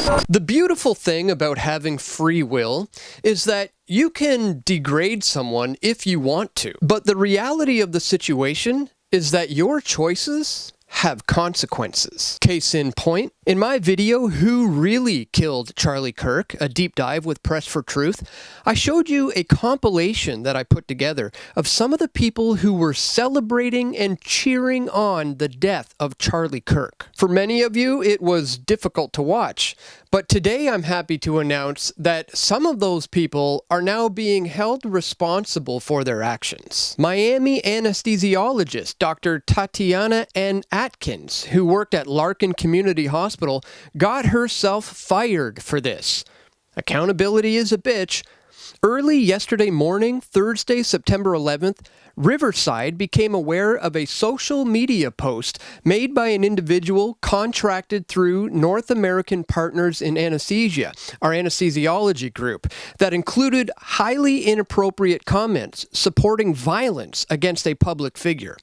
The beautiful thing about having free will is that you can degrade someone if you want to. But the reality of the situation is that your choices have consequences. Case in point, in my video, Who Really Killed Charlie Kirk? A deep dive with Press for Truth, I showed you a compilation that I put together of some of the people who were celebrating and cheering on the death of Charlie Kirk. For many of you, it was difficult to watch, but today I'm happy to announce that some of those people are now being held responsible for their actions. Miami anesthesiologist Dr. Tatiana N. Atkins, who worked at Larkin Community Hospital, got herself fired for this. Accountability is a bitch. Early yesterday morning, Thursday, September 11th, Riverside became aware of a social media post made by an individual contracted through North American Partners in Anesthesia, our anesthesiology group, that included highly inappropriate comments supporting violence against a public figure.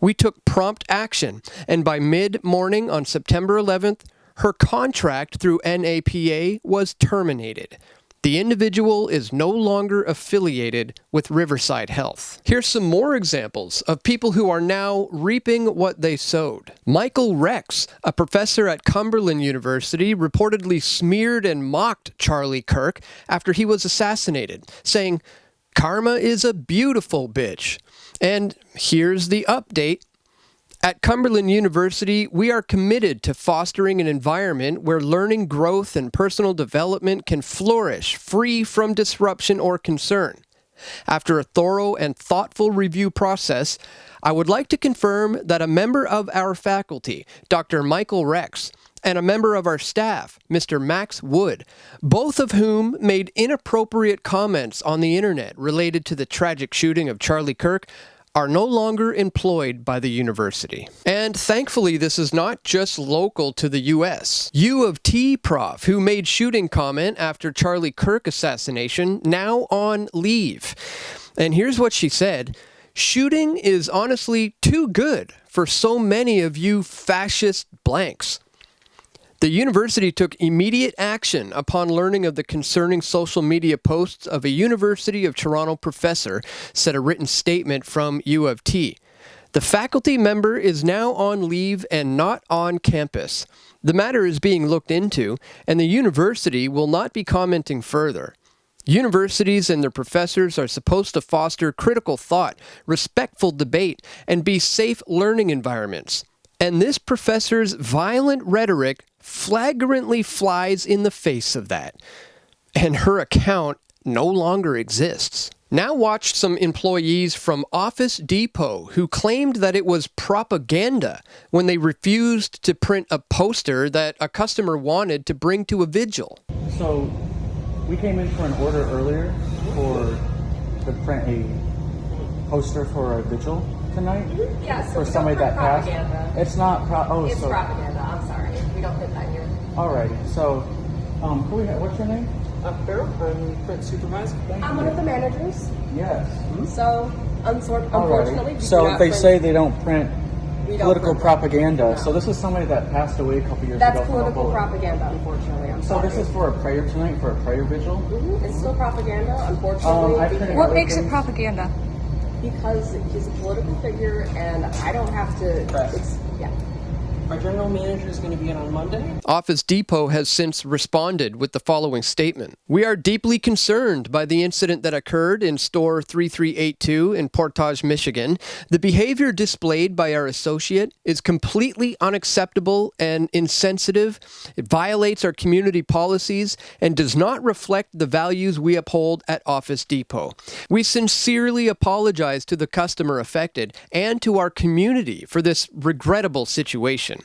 We took prompt action, and by mid-morning on September 11th, her contract through NAPA was terminated. The individual is no longer affiliated with Riverside Health. Here's some more examples of people who are now reaping what they sowed. Michael Rex, a professor at Cumberland University, reportedly smeared and mocked Charlie Kirk after he was assassinated, saying, "Karma is a beautiful bitch." And here's the update. At Cumberland University, we are committed to fostering an environment where learning, growth, and personal development can flourish, free from disruption or concern. After a thorough and thoughtful review process, I would like to confirm that a member of our faculty, Dr. Michael Rex, and a member of our staff, Mr. Max Wood, both of whom made inappropriate comments on the internet related to the tragic shooting of Charlie Kirk, are no longer employed by the university. And thankfully, this is not just local to the U.S. U of T prof, who made shooting comment after Charlie Kirk assassination, now on leave. And here's what she said: "Shooting is honestly too good for so many of you fascist blanks." The university took immediate action upon learning of the concerning social media posts of a University of Toronto professor, said a written statement from U of T. The faculty member is now on leave and not on campus. The matter is being looked into, and the university will not be commenting further. Universities and their professors are supposed to foster critical thought, respectful debate, and be safe learning environments. And this professor's violent rhetoric flagrantly flies in the face of that. And her account no longer exists. Now watch some employees from Office Depot who claimed that it was propaganda when they refused to print a poster that a customer wanted to bring to a vigil. So we came in for an order earlier to print a poster for a vigil tonight. Yeah, so for somebody that propaganda. passed. It's not It's propaganda. I'm sorry. We don't hit that here. Alrighty. So, what's your name? Pharaoh, I'm print supervisor. I'm one of the managers. Yes. So, unfortunately, we so do not they print- say they don't print we don't political print- propaganda. No. So this is somebody that passed away a couple years That's ago. political propaganda, unfortunately. I'm So sorry. this is for a prayer tonight, for a prayer vigil? Mhm. It's still propaganda, unfortunately. I've printed What other makes it things. propaganda? Because he's a political figure, and I don't have to. Press. Yeah. Our general manager is going to be in on Monday. Office Depot has since responded with the following statement. "We are deeply concerned by the incident that occurred in store 3382 in Portage, Michigan. The behavior displayed by our associate is completely unacceptable and insensitive. It violates our community policies and does not reflect the values we uphold at Office Depot. We sincerely apologize to the customer affected and to our community for this regrettable situation.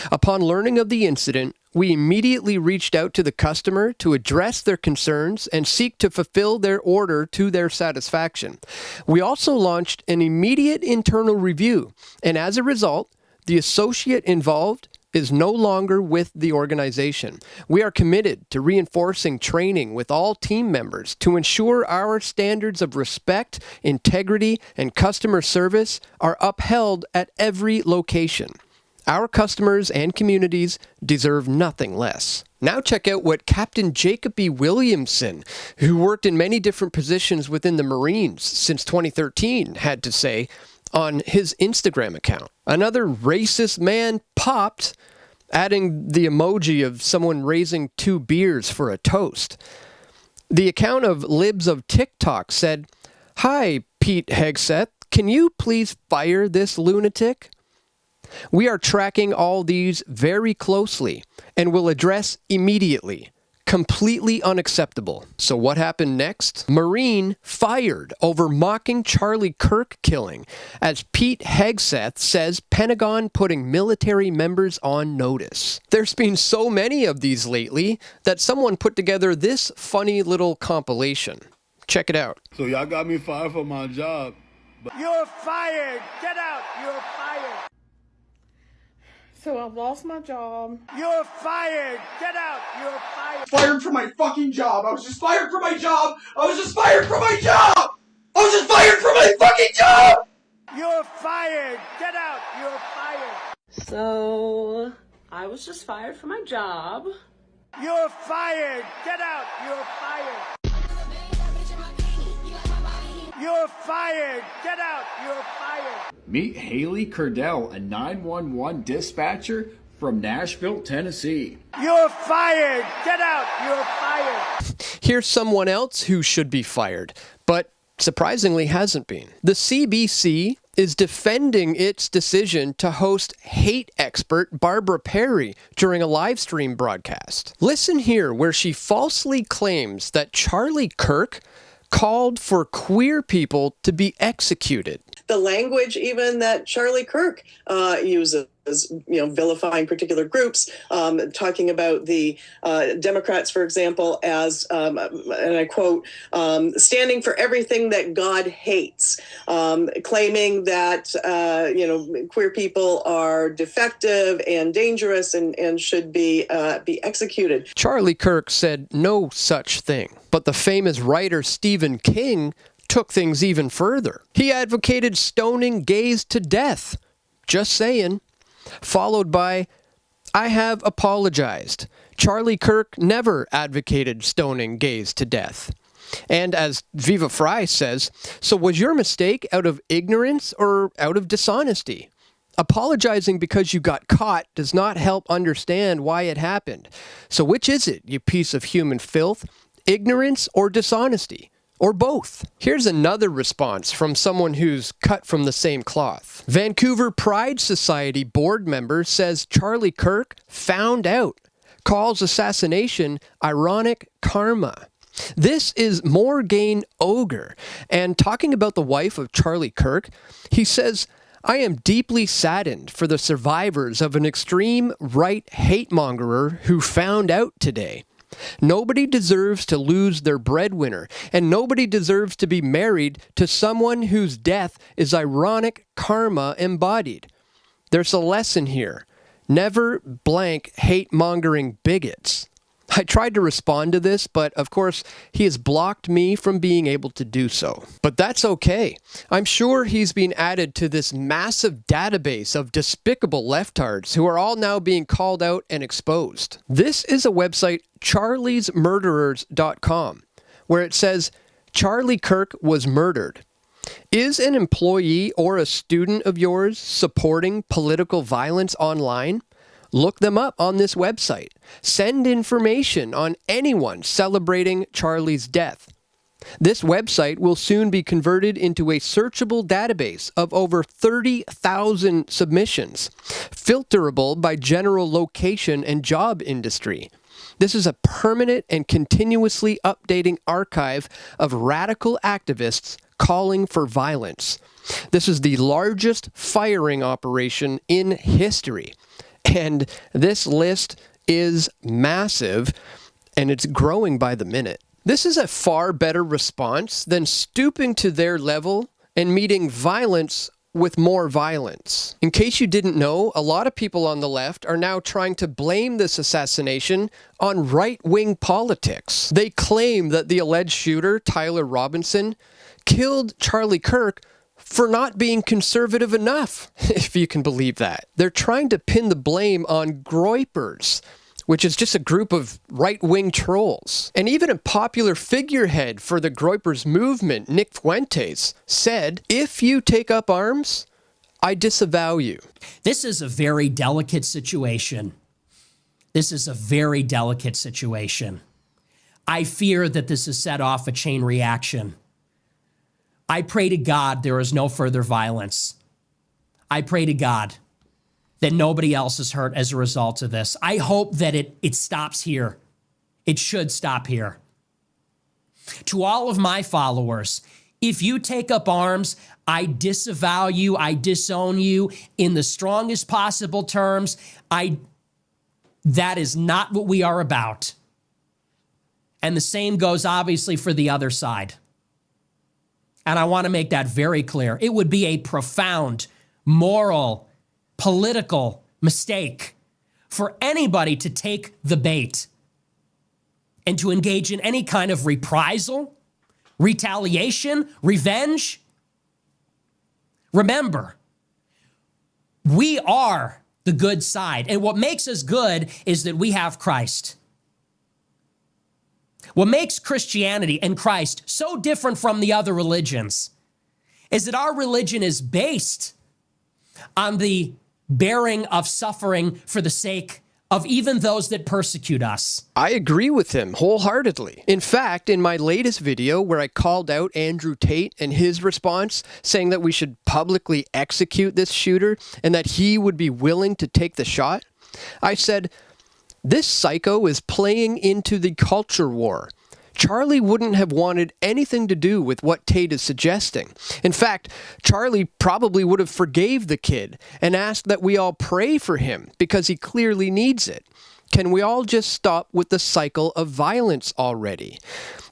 Upon learning of the incident, we immediately reached out to the customer to address their concerns and seek to fulfill their order to their satisfaction. We also launched an immediate internal review, and as a result, the associate involved is no longer with the organization. We are committed to reinforcing training with all team members to ensure our standards of respect, integrity, and customer service are upheld at every location." Our customers and communities deserve nothing less. Now check out what Captain Jacob E. Williamson, who worked in many different positions within the Marines since 2013, had to say on his Instagram account. Another racist man popped, adding the emoji of someone raising 2 beers for a toast. The account of Libs of TikTok said, "Hi, Pete Hegseth, can you please fire this lunatic? We are tracking all these very closely and will address immediately. Completely unacceptable." So what happened next? Marine fired over mocking Charlie Kirk killing, as Pete Hegseth says Pentagon putting military members on notice. There's been so many of these lately that someone put together this funny little compilation. Check it out. So y'all got me fired from my job. You're fired! Get out! You're fired! So I've lost my job. You're fired! Get out! You're fired! Fired from my fucking job. I was just fired from my job. I was just fired from my job. I was just fired from my fucking job. You're fired! Get out! You're fired! So, I was just fired from my job. You're fired! Get out! You're fired! You're fired! Get out! You're fired! Meet Haley Curdell, a 911 dispatcher from Nashville, Tennessee. You're fired! Get out! You're fired! Here's someone else who should be fired, but surprisingly hasn't been. The CBC is defending its decision to host hate expert Barbara Perry during a live stream broadcast. Listen here, where she falsely claims that Charlie Kirk called for queer people to be executed. The language even that Charlie Kirk uses, vilifying particular groups, talking about the Democrats, for example, as, and I quote, standing for everything that God hates, claiming that, queer people are defective and dangerous and should be executed. Charlie Kirk said no such thing, but the famous writer Stephen King took things even further. He advocated stoning gays to death. Just saying. Followed by, "I have apologized. Charlie Kirk never advocated stoning gays to death." And as Viva Fry says, "So was your mistake out of ignorance or out of dishonesty? Apologizing because you got caught does not help understand why it happened. So which is it, you piece of human filth? Ignorance or dishonesty? Or both?" Here's another response from someone who's cut from the same cloth. Vancouver Pride Society board member says Charlie Kirk found out, calls assassination ironic karma. This is Morgaine Ogre, and talking about the wife of Charlie Kirk, he says, "I am deeply saddened for the survivors of an extreme right hate-mongerer who found out today. Nobody deserves to lose their breadwinner, and nobody deserves to be married to someone whose death is ironic karma embodied. There's a lesson here. Never blank hate-mongering bigots." I tried to respond to this, but of course, he has blocked me from being able to do so. But that's okay. I'm sure he's been added to this massive database of despicable leftards who are all now being called out and exposed. This is a website, charliesmurderers.com, where it says, "Charlie Kirk was murdered. Is an employee or a student of yours supporting political violence online? Look them up on this website. Send information on anyone celebrating Charlie's death. This website will soon be converted into a searchable database of over 30,000 submissions, filterable by general location and job industry. This is a permanent and continuously updating archive of radical activists calling for violence. This is the largest firing operation in history. And this list is massive, and it's growing by the minute. This is a far better response than stooping to their level and meeting violence with more violence. In case you didn't know, a lot of people on the left are now trying to blame this assassination on right-wing politics. They claim that the alleged shooter, Tyler Robinson, killed Charlie Kirk for not being conservative enough, if you can believe that. They're trying to pin the blame on groypers, which is just a group of right-wing trolls. And even a popular figurehead for the groypers movement, Nick Fuentes, said, "If you take up arms, I disavow you." This is a very delicate situation. This is a very delicate situation. I fear that this has set off a chain reaction. I pray to God there is no further violence. I pray to God that nobody else is hurt as a result of this. I hope that it stops here. It should stop here. To all of my followers, if you take up arms, I disavow you, I disown you in the strongest possible terms. That is not what we are about. And the same goes obviously for the other side. And I want to make that very clear. It would be a profound moral, political mistake for anybody to take the bait and to engage in any kind of reprisal, retaliation, revenge. Remember, we are the good side. And what makes us good is that we have Christ. What makes Christianity and Christ so different from the other religions is that our religion is based on the bearing of suffering for the sake of even those that persecute us. I agree with him wholeheartedly. In fact, in my latest video where I called out Andrew Tate and his response, saying that we should publicly execute this shooter and that he would be willing to take the shot, I said, "This psycho is playing into the culture war. Charlie wouldn't have wanted anything to do with what Tate is suggesting. In fact, Charlie probably would have forgave the kid and asked that we all pray for him because he clearly needs it. Can we all just stop with the cycle of violence already?"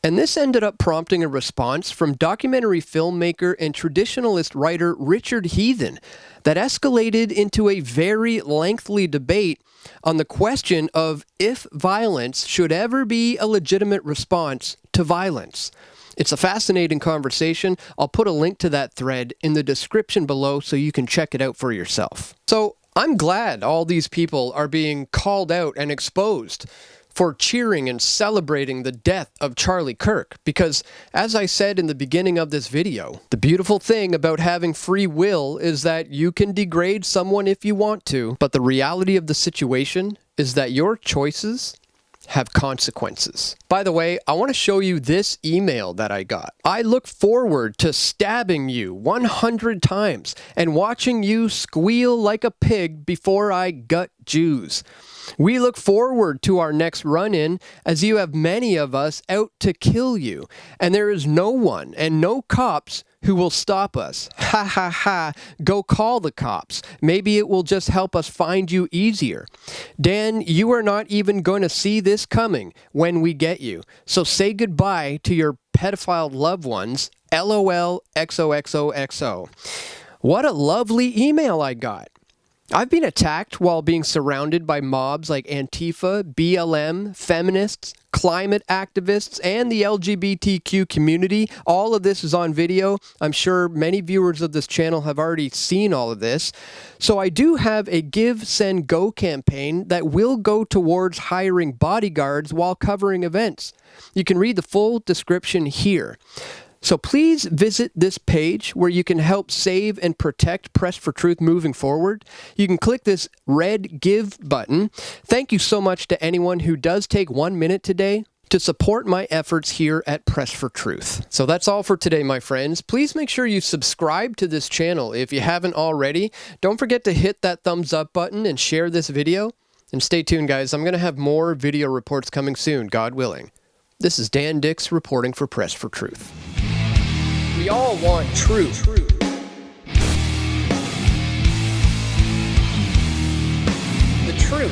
And this ended up prompting a response from documentary filmmaker and traditionalist writer Richard Heathen that escalated into a very lengthy debate on the question of if violence should ever be a legitimate response to violence. It's a fascinating conversation. I'll put a link to that thread in the description below so you can check it out for yourself. So I'm glad all these people are being called out and exposed for cheering and celebrating the death of Charlie Kirk, because as I said in the beginning of this video, the beautiful thing about having free will is that you can degrade someone if you want to, but the reality of the situation is that your choices have consequences. By the way, I want to show you this email that I got. "I look forward to stabbing you 100 times and watching you squeal like a pig before I gut Jews. We look forward to our next run-in as you have many of us out to kill you, and there is no one and no cops who will stop us. Ha ha ha, go call the cops. Maybe it will just help us find you easier. Dan, you are not even going to see this coming when we get you. So say goodbye to your pedophile loved ones. LOL XOXOXO. What a lovely email I got. I've been attacked while being surrounded by mobs like Antifa, BLM, feminists, climate activists, and the LGBTQ community. All of this is on video. I'm sure many viewers of this channel have already seen all of this. So I do have a Give, Send, Go campaign that will go towards hiring bodyguards while covering events. You can read the full description here. So please visit this page where you can help save and protect Press for Truth moving forward. You can click this red Give button. Thank you so much to anyone who does take 1 minute today to support my efforts here at Press for Truth. So that's all for today, my friends. Please make sure you subscribe to this channel if you haven't already. Don't forget to hit that thumbs up button and share this video. And stay tuned, guys. I'm going to have more video reports coming soon, God willing. This is Dan Dicks reporting for Press for Truth. We all want truth. The truth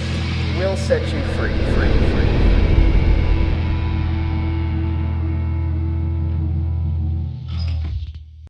will set you free.